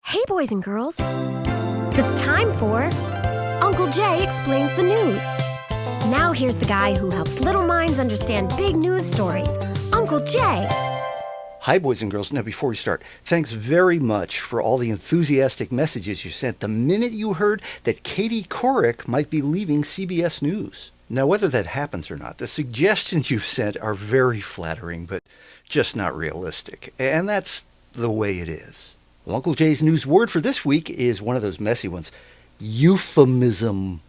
Hey, boys and girls. It's time for Uncle Jay Explains the News. Now here's the guy who helps little minds understand big news stories, Uncle Jay. Hi, boys and girls. Now, before we start, thanks very much for all the enthusiastic messages you sent the minute you heard that Katie Couric might be leaving CBS News. Now, whether that happens or not, the suggestions you've sent are very flattering, but just not realistic. And that's the way it is. Well, Uncle Jay's news word for this week is one of those messy ones. Euphemism.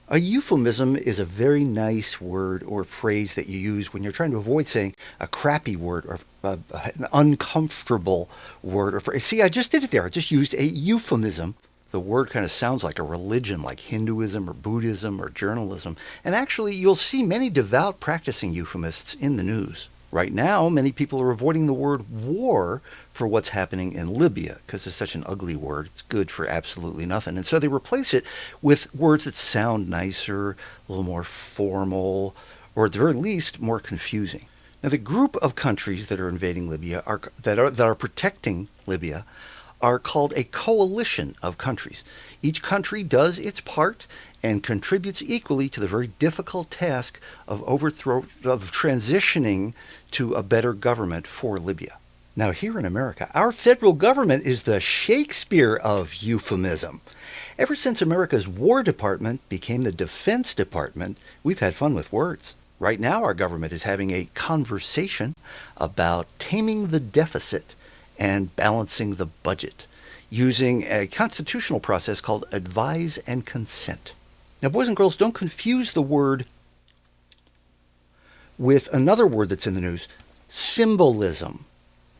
A euphemism is a very nice word or phrase that you use when you're trying to avoid saying a crappy word or an uncomfortable word or phrase. See, I just did it there. I just used a euphemism. The word kind of sounds like a religion, like Hinduism or Buddhism or journalism. And actually, you'll see many devout practicing euphemists in the news. Right now, many people are avoiding the word war for what's happening in Libya because it's such an ugly word. It's good for absolutely nothing. And so they replace it with words that sound nicer, a little more formal, or at the very least, more confusing. Now, the group of countries that are invading Libya, that are protecting Libya, are called a coalition of countries. Each country does its part and contributes equally to the very difficult task of transitioning to a better government for Libya. Now, here in America, our federal government is the Shakespeare of euphemism. Ever since America's War Department became the Defense Department, we've had fun with words. Right now, our government is having a conversation about taming the deficit and balancing the budget, using a constitutional process called advise and consent. Now, boys and girls, don't confuse the word with another word that's in the news, symbolism.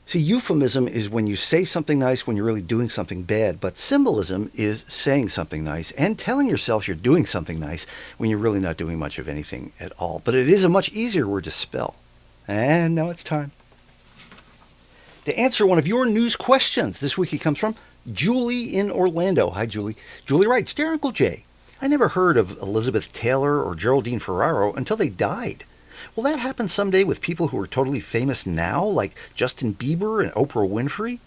See, euphemism is when you say something nice when you're really doing something bad, but symbolism is saying something nice and telling yourself you're doing something nice when you're really not doing much of anything at all. But it is a much easier word to spell. And now it's time to answer one of your news questions. This week it comes from Julie in Orlando. Hi, Julie. Julie writes, Dear Uncle Jay, I never heard of Elizabeth Taylor or Geraldine Ferraro until they died. Will that happen someday with people who are totally famous now, like Justin Bieber and Oprah Winfrey?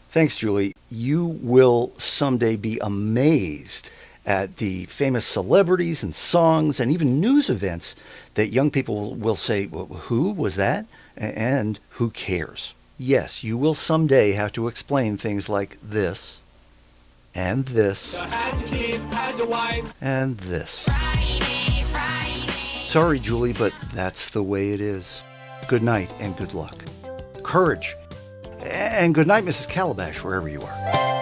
Thanks, Julie. You will someday be amazed at the famous celebrities and songs and even news events that young people will say, well, who was that? And who cares? Yes, you will someday have to explain things like this, and this, and this. Sorry, Julie, but that's the way it is. Good night and good luck. Courage. And good night, Mrs. Calabash, wherever you are.